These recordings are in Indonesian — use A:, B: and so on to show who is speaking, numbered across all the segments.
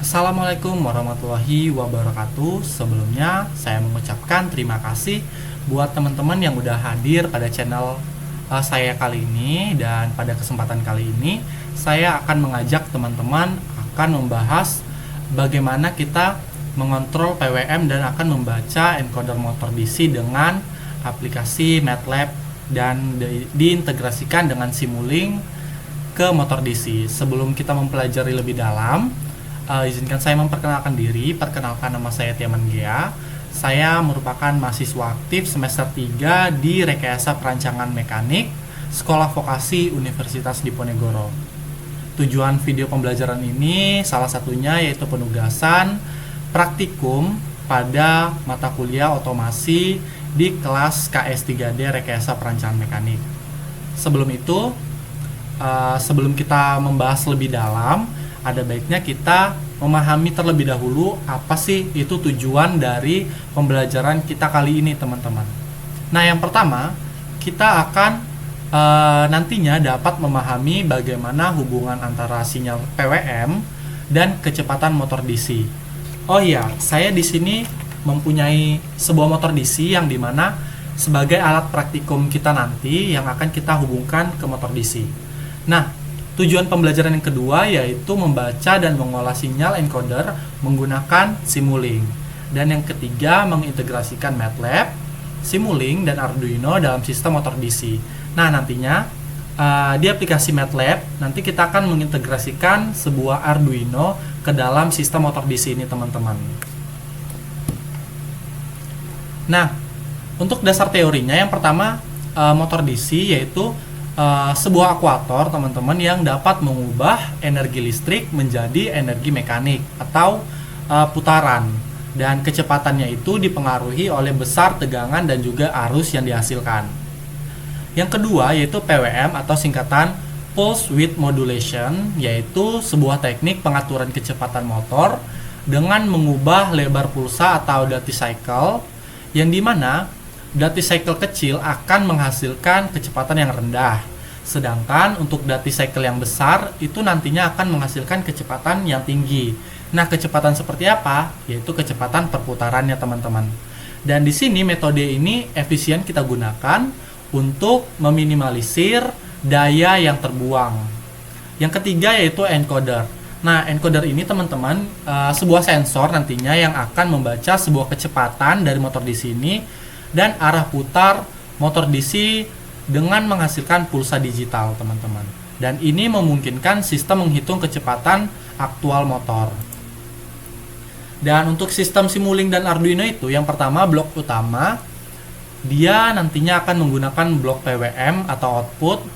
A: Assalamualaikum warahmatullahi wabarakatuh. Sebelumnya saya mengucapkan terima kasih buat teman-teman yang udah hadir pada channel saya kali ini. Dan pada kesempatan kali ini saya akan mengajak teman-teman akan membahas bagaimana kita mengontrol PWM dan akan membaca encoder motor DC dengan aplikasi MATLAB dan diintegrasikan dengan Simulink ke motor DC. Sebelum kita mempelajari lebih dalam, izinkan saya memperkenalkan diri. Perkenalkan, nama saya Tiaman Gea. Saya merupakan mahasiswa aktif semester 3 di Rekayasa Perancangan Mekanik Sekolah Vokasi Universitas Diponegoro. Tujuan video pembelajaran ini salah satunya yaitu penugasan praktikum pada mata kuliah otomasi di kelas KS3D Rekayasa Perancangan Mekanik. Sebelum itu, sebelum kita membahas lebih dalam, ada baiknya kita memahami terlebih dahulu apa sih itu tujuan dari pembelajaran kita kali ini, teman-teman. Nah, yang pertama, kita akan nantinya dapat memahami bagaimana hubungan antara sinyal PWM dan kecepatan motor DC. Oh iya, saya di sini mempunyai sebuah motor DC yang dimana sebagai alat praktikum kita nanti yang akan kita hubungkan ke motor DC. Nah, tujuan pembelajaran yang kedua yaitu membaca dan mengolah sinyal encoder menggunakan Simulink. Dan yang ketiga, mengintegrasikan MATLAB, Simulink, dan Arduino dalam sistem motor DC. Nah, nantinya di aplikasi MATLAB nanti kita akan mengintegrasikan sebuah Arduino ke dalam sistem motor DC ini, teman-teman. Nah, untuk dasar teorinya, yang pertama, motor DC yaitu sebuah akuator, teman-teman, yang dapat mengubah energi listrik menjadi energi mekanik atau putaran, dan kecepatannya itu dipengaruhi oleh besar tegangan dan juga arus yang dihasilkan. Yang kedua yaitu PWM atau singkatan Pulse Width Modulation, yaitu sebuah teknik pengaturan kecepatan motor dengan mengubah lebar pulsa atau duty cycle, yang dimana duty cycle kecil akan menghasilkan kecepatan yang rendah, sedangkan untuk duty cycle yang besar itu nantinya akan menghasilkan kecepatan yang tinggi. Nah, kecepatan seperti apa? Yaitu kecepatan perputarannya, teman-teman. Dan di sini metode ini efisien kita gunakan untuk meminimalisir daya yang terbuang. Yang ketiga yaitu encoder. Nah, encoder ini, teman-teman, sebuah sensor nantinya yang akan membaca sebuah kecepatan dari motor di sini dan arah putar motor DC dengan menghasilkan pulsa digital, teman-teman. Dan ini memungkinkan sistem menghitung kecepatan aktual motor. Dan untuk sistem Simulink dan Arduino itu, yang pertama blok utama, dia nantinya akan menggunakan blok PWM atau output,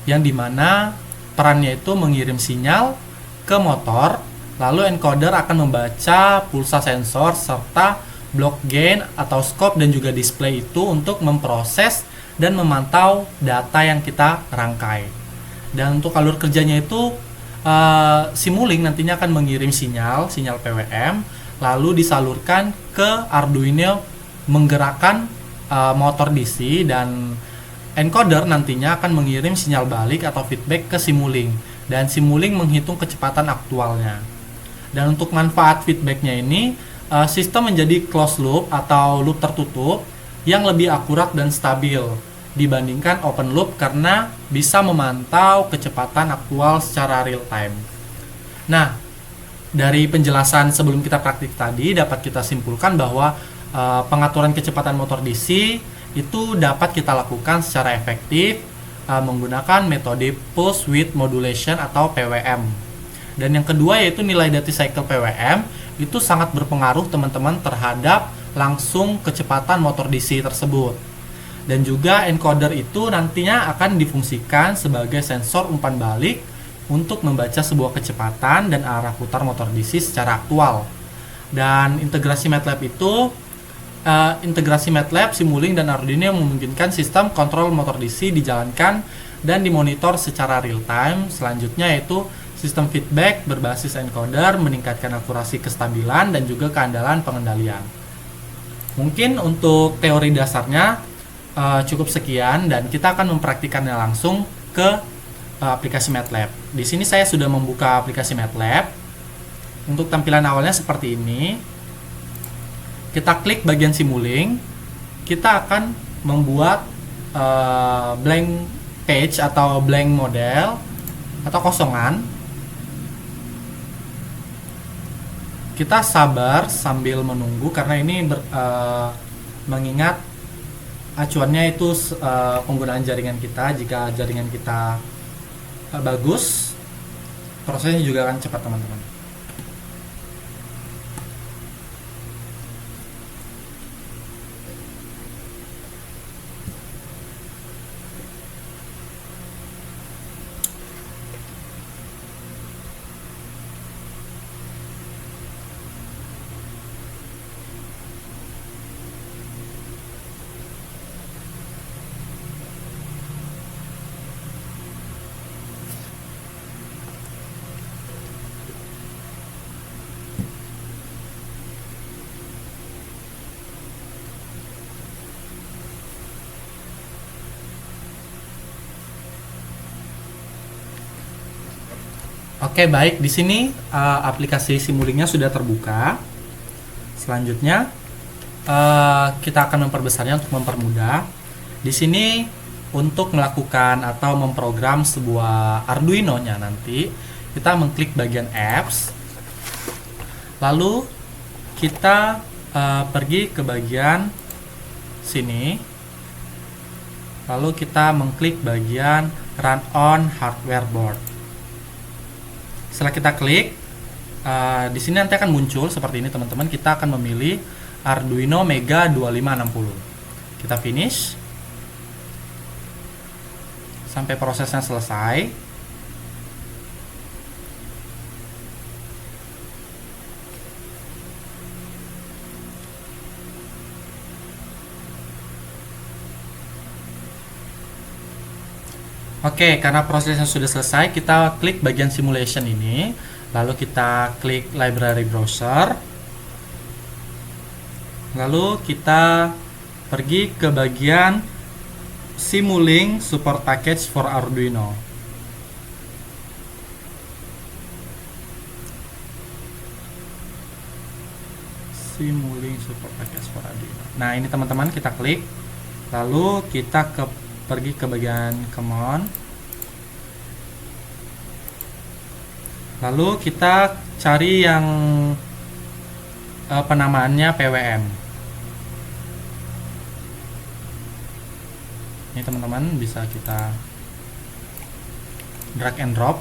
A: yang dimana perannya itu mengirim sinyal ke motor, lalu encoder akan membaca pulsa sensor serta blok gain atau scope dan juga display itu untuk memproses dan memantau data yang kita rangkai. Dan untuk alur kerjanya itu Simulink nantinya akan mengirim sinyal PWM lalu disalurkan ke Arduino menggerakkan motor DC, dan encoder nantinya akan mengirim sinyal balik atau feedback ke Simulink, dan Simulink menghitung kecepatan aktualnya. Dan untuk manfaat feedbacknya ini, sistem menjadi closed loop atau loop tertutup yang lebih akurat dan stabil dibandingkan open loop karena bisa memantau kecepatan aktual secara real time. Nah, dari penjelasan sebelum kita praktik tadi dapat kita simpulkan bahwa pengaturan kecepatan motor DC itu dapat kita lakukan secara efektif menggunakan metode Pulse Width Modulation atau PWM. Dan yang kedua yaitu nilai duty cycle PWM itu sangat berpengaruh, teman-teman, terhadap langsung kecepatan motor DC tersebut. Dan juga encoder itu nantinya akan difungsikan sebagai sensor umpan balik untuk membaca sebuah kecepatan dan arah putar motor DC secara aktual. Dan integrasi MATLAB, Simulink, dan Arduino memungkinkan sistem kontrol motor DC dijalankan dan dimonitor secara real time. Selanjutnya yaitu sistem feedback berbasis encoder meningkatkan akurasi, kestabilan, dan juga keandalan pengendalian. Mungkin untuk teori dasarnya cukup sekian, dan kita akan mempraktikannya langsung ke aplikasi MATLAB. Di sini saya sudah membuka aplikasi MATLAB. Untuk tampilan awalnya seperti ini. Kita klik bagian Simulink, kita akan membuat blank page atau blank model atau kosongan. Kita sabar sambil menunggu karena ini mengingat acuannya itu penggunaan jaringan kita. Jika jaringan kita bagus, prosesnya juga akan cepat, teman-teman. Oke, baik. Di sini aplikasi Simulinknya sudah terbuka. Selanjutnya kita akan memperbesarnya untuk mempermudah. Di sini untuk melakukan atau memprogram sebuah Arduino-nya nanti, kita mengklik bagian apps. Lalu kita pergi ke bagian sini. Lalu kita mengklik bagian Run on Hardware Board. Setelah kita klik, di sini nanti akan muncul seperti ini, teman-teman. Kita akan memilih Arduino Mega 2560. Kita finish sampai prosesnya selesai. Oke, karena prosesnya sudah selesai, kita klik bagian simulation ini, lalu kita klik library browser, lalu kita pergi ke bagian Simulink support package for Arduino. Simulink support package for Arduino. Nah, ini teman-teman, kita klik, lalu kita pergi ke bagian common, lalu kita cari yang penamaannya PWM. Ini teman-teman bisa kita drag and drop.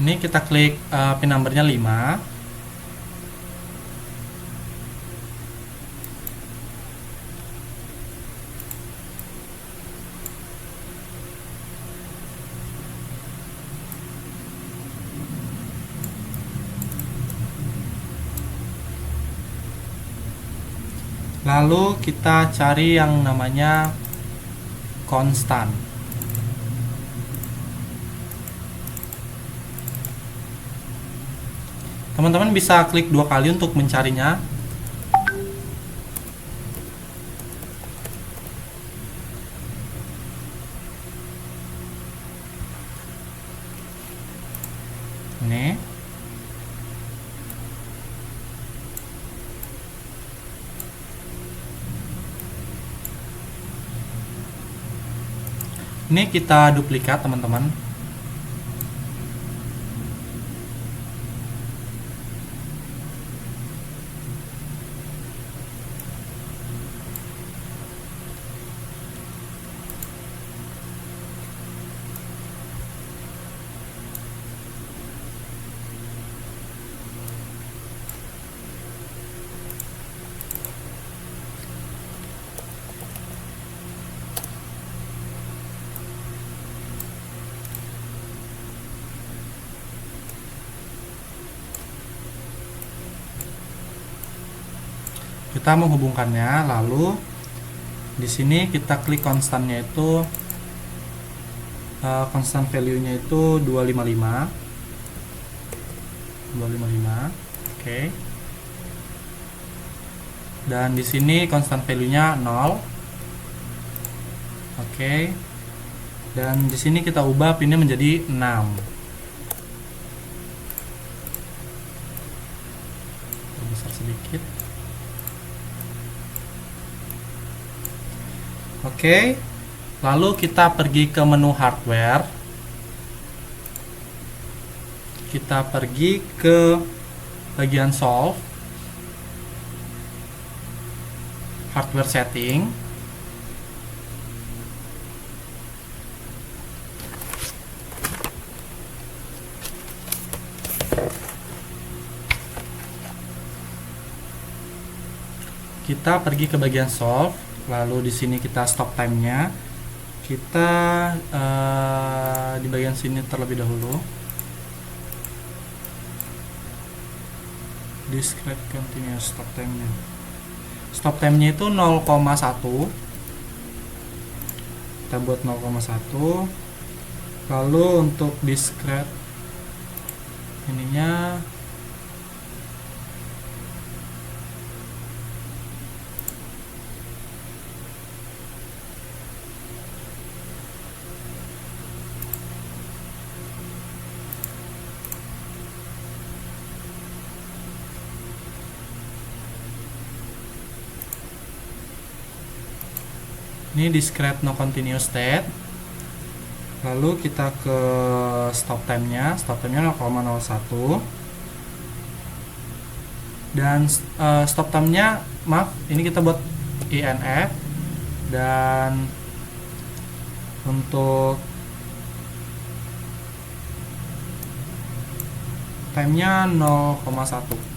A: Ini kita klik pin numbernya 5. Lalu kita cari yang namanya konstan. Teman-teman bisa klik 2 kali untuk mencarinya. Ini. Ini kita duplikat, teman-teman. kita menghubungkannya, lalu di sini kita klik konstannya itu constant value-nya itu 255. Oke. Dan di sini constant value-nya 0. Oke. Dan di sini kita ubah pinnya menjadi 6. Besar sedikit. Oke. Lalu kita pergi ke menu hardware. Kita pergi ke bagian solve, hardware setting. Kita pergi ke bagian solve, lalu di sini kita stop time-nya. Kita di bagian sini terlebih dahulu. Discrete continuous stop time-nya. Stop time-nya itu 0,1. Kita buat 0,1. Lalu untuk discrete ininya ini discrete no continuous state. Lalu kita ke stop time-nya. Stop time-nya 0,01. Dan stop time-nya, maaf, ini kita buat INF. Dan untuk time-nya 0,1.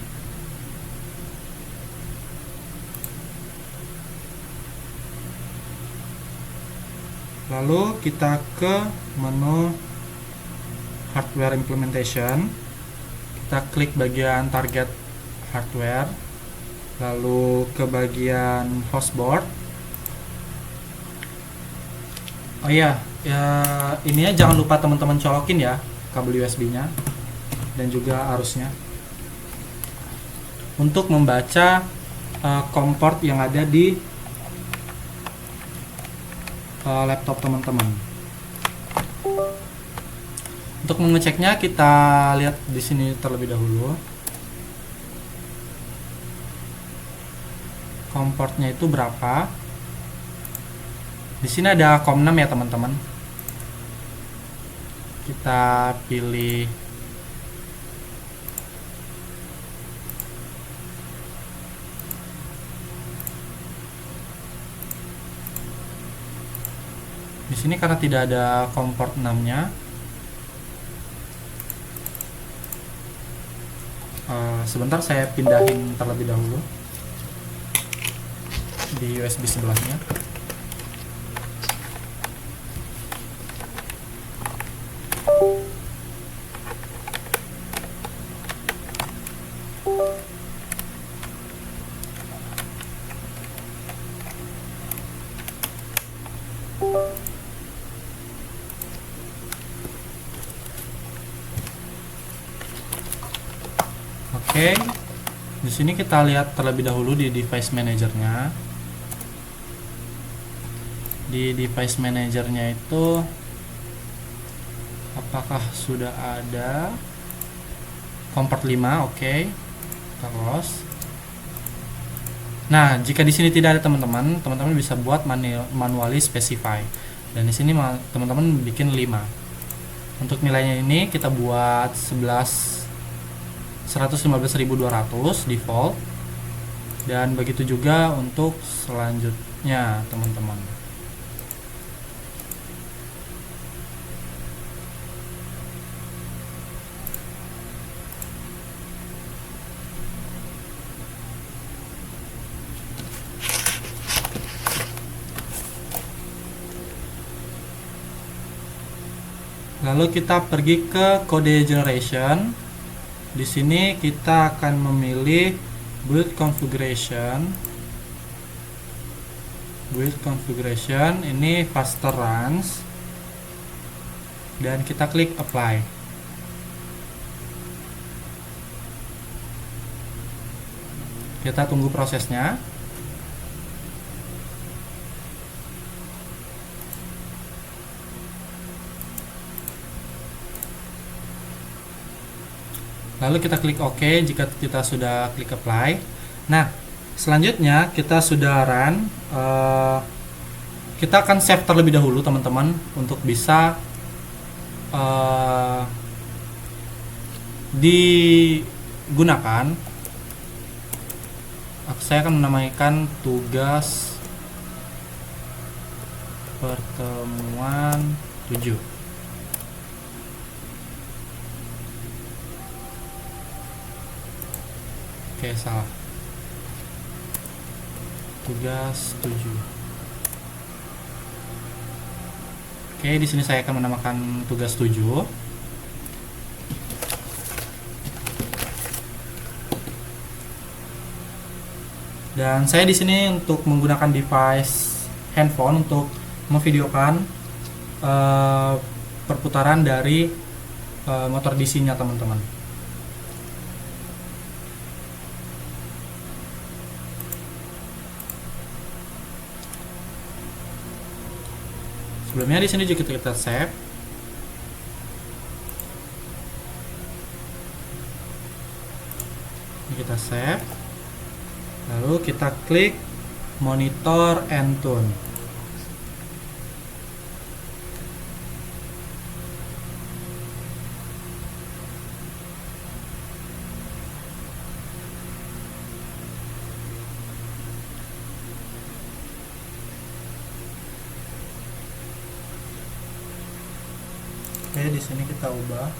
A: Lalu kita ke menu hardware implementation. Kita klik bagian target hardware, lalu ke bagian hostboard. Oh iya, ininya jangan lupa teman-teman colokin ya kabel USB-nya dan juga arusnya untuk membaca komport yang ada di laptop teman-teman. Untuk mengeceknya kita lihat di sini terlebih dahulu. Komportnya itu berapa? Di sini ada COM6 ya teman-teman. Kita pilih di sini karena tidak ada komport 6-nya. Sebentar saya pindahin terlebih dahulu di USB sebelahnya. Oke, di sini kita lihat terlebih dahulu di device manajernya. Di device manajernya itu apakah sudah ada komport 5? Oke, terus. Nah, jika di sini tidak ada teman-teman bisa buat manually specify. Dan di sini teman-teman bikin 5. Untuk nilainya ini kita buat 115.200 default, dan begitu juga untuk selanjutnya teman-teman. Lalu kita pergi ke kode generation. Di sini kita akan memilih build configuration. build configuration, ini faster runs, dan kita klik apply. Kita tunggu prosesnya. Lalu kita klik OK jika kita sudah klik apply. Nah, selanjutnya kita sudah run. Kita akan save terlebih dahulu teman-teman untuk bisa digunakan. Saya akan menamakan tugas pertemuan 7. Oke, salah. Tugas 7. Oke, di sini saya akan menamakan tugas 7. Dan saya di sini untuk menggunakan device handphone untuk memvideokan perputaran dari motor DC-nya teman-teman. Sebelumnya di sini juga kita save. Ini kita save. Lalu kita klik monitor and tune. Oke, di sini kita ubah.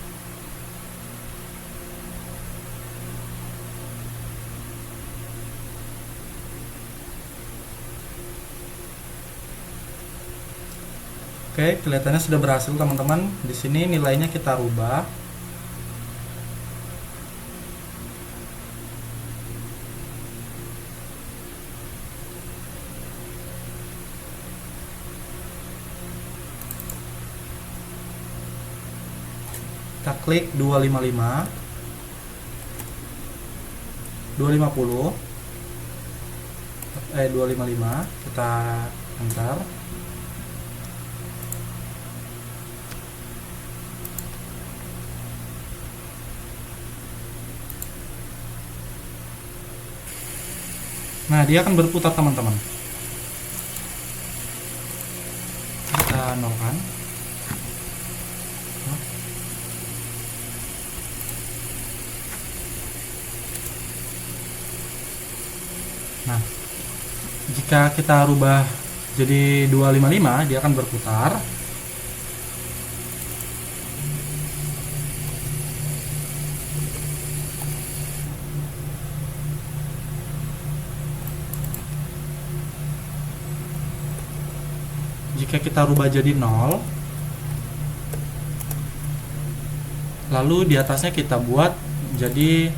A: Oke, kelihatannya sudah berhasil teman-teman. Di sini nilainya kita rubah. Kita klik 255, 250, 255, kita enter. Nah, dia akan berputar teman-teman. Kita nolkan. Nah, jika kita rubah jadi 255, dia akan berputar. Jika kita rubah jadi 0, lalu di atasnya kita buat jadi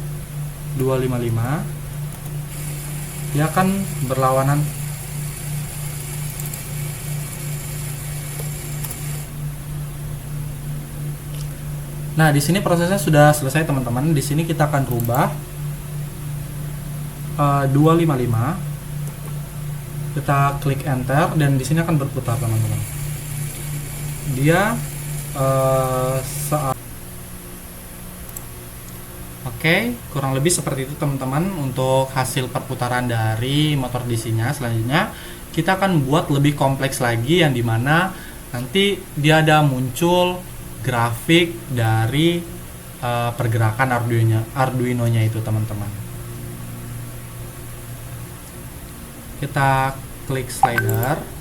A: 255, dia akan berlawanan. Nah, di sini prosesnya sudah selesai teman-teman. Di sini kita akan rubah 255. Kita klik enter dan di sini akan berputar teman-teman. Dia Oke, kurang lebih seperti itu teman-teman untuk hasil perputaran dari motor DC-nya. Selanjutnya kita akan buat lebih kompleks lagi, yang dimana nanti dia ada muncul grafik dari pergerakan Arduino-nya itu teman-teman. Kita klik slider.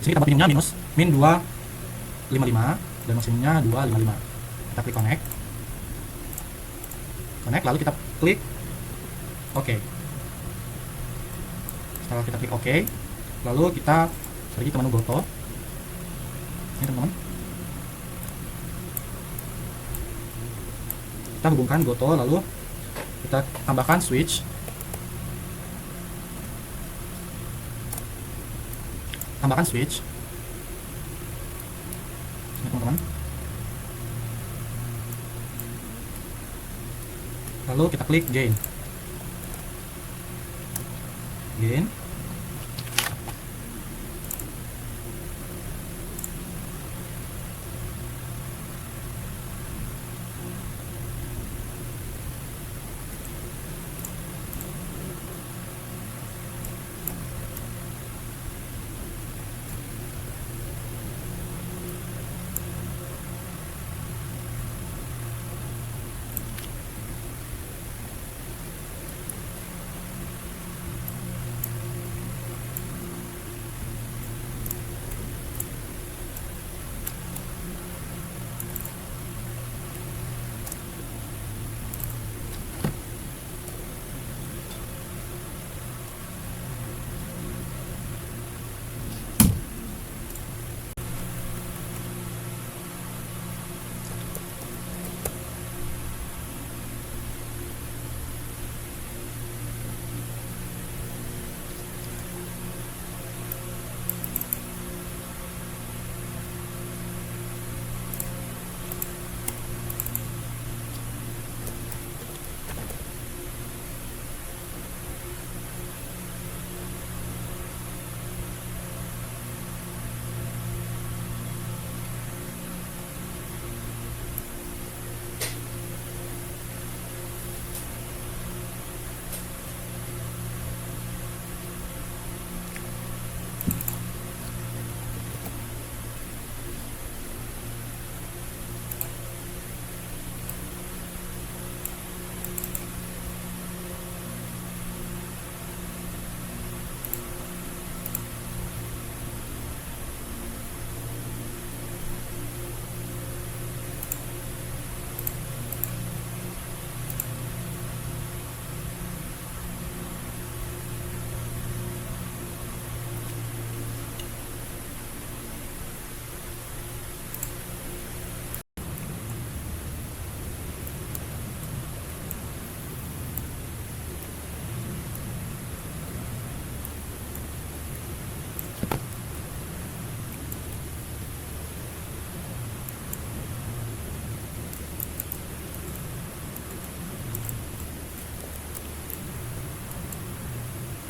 A: Di sini kita buat minimumnya min 255 dan maksimumnya 255. Kita klik connect, lalu kita klik OK. Setelah kita klik OK, lalu kita pergi ke menu Goto. Ini teman-teman, kita hubungkan Goto, lalu kita tambahkan switch, ini teman-teman. Lalu kita klik gain.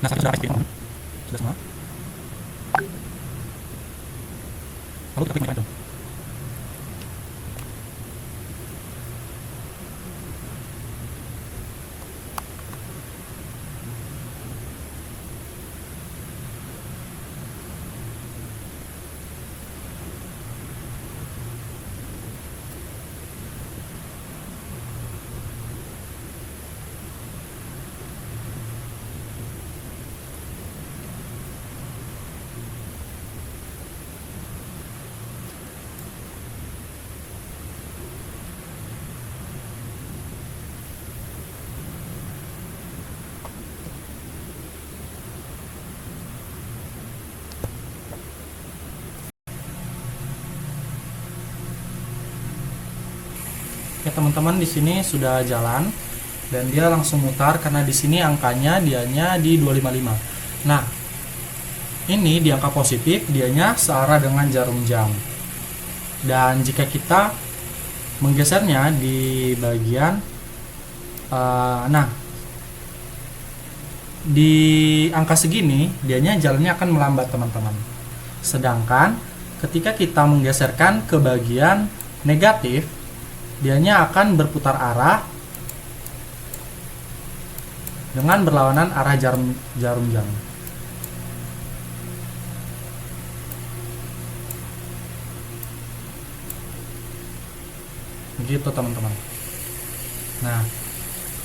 A: Nah, sudah aktif, teman-teman. Sudah semua. Lalu kita klik modify. Ya teman-teman, di sini sudah jalan dan dia langsung mutar karena di sini angkanya dianya di 255. Nah, ini di angka positif dianya searah dengan jarum jam. Dan jika kita menggesernya di bagian nah, di angka segini dianya jalannya akan melambat teman-teman. Sedangkan ketika kita menggeserkan ke bagian negatif, dianya akan berputar arah dengan berlawanan arah jarum jam. Begitu teman-teman. Nah,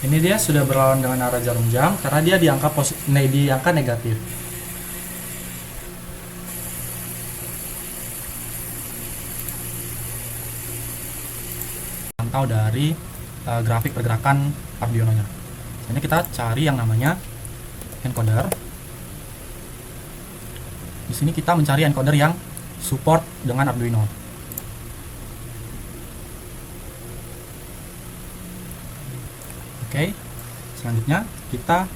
A: ini dia sudah berlawan dengan arah jarum jam karena dia di angka negatif. memantau dari grafik pergerakan Arduino-nya. Ini kita cari yang namanya encoder. Di sini kita mencari encoder yang support dengan Arduino. Oke, selanjutnya kita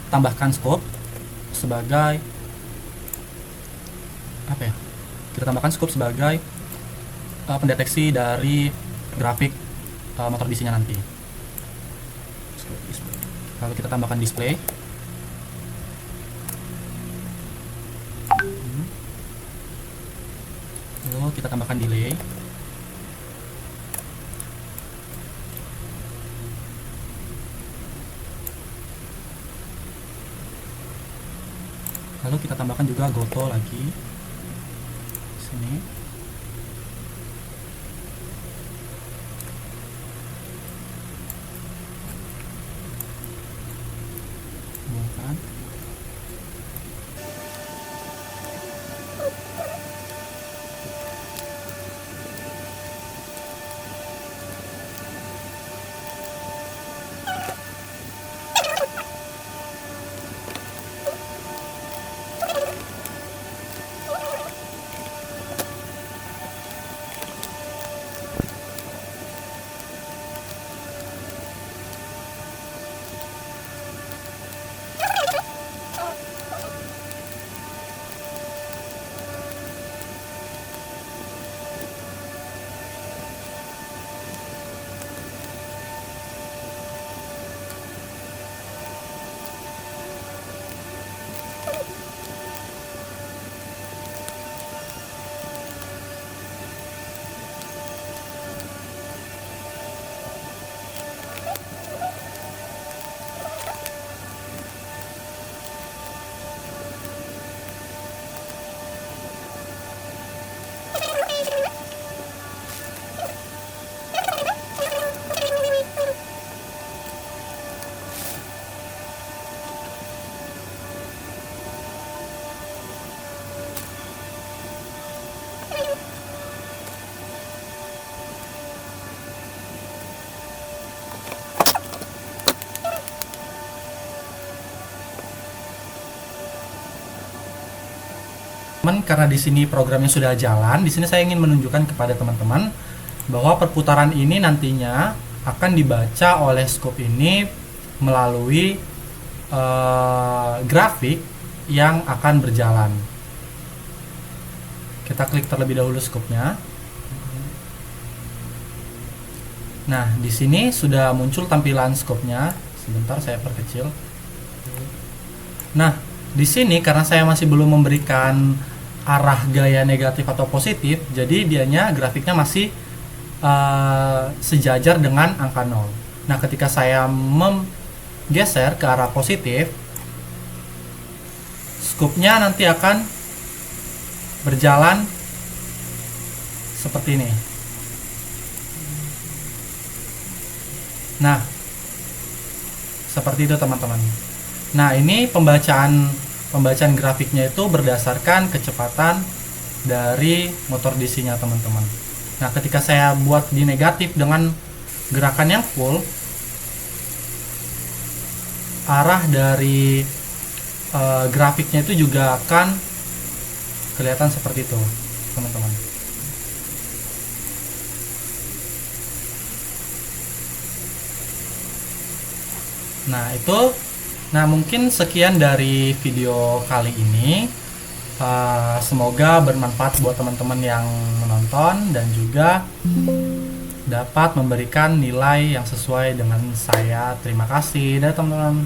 A: tambahkan scope sebagai apa ya? Kita tambahkan scope sebagai pendeteksi dari grafik motor DC-nya nanti. Lalu kita tambahkan display. Lalu kita tambahkan delay. Lalu kita tambahkan juga goto lagi sini. Tambahkan. Karena di sini programnya sudah jalan, di sini saya ingin menunjukkan kepada teman-teman bahwa perputaran ini nantinya akan dibaca oleh scope ini melalui grafik yang akan berjalan. Kita klik terlebih dahulu scope-nya. Nah, di sini sudah muncul tampilan scope-nya. Sebentar saya perkecil. Nah, di sini karena saya masih belum memberikan arah gaya negatif atau positif, jadi dianya grafiknya masih sejajar dengan angka 0. Nah, ketika saya menggeser ke arah positif, scope-nya nanti akan berjalan seperti ini. Nah, seperti itu teman-teman. Nah, ini pembacaan grafiknya itu berdasarkan kecepatan dari motor DC-nya teman-teman. Nah, ketika saya buat di negatif dengan gerakan yang full, arah dari grafiknya itu juga akan kelihatan seperti itu teman-teman. Nah, mungkin sekian dari video kali ini. Semoga bermanfaat buat teman-teman yang menonton dan juga dapat memberikan nilai yang sesuai dengan saya. Terima kasih, teman-teman.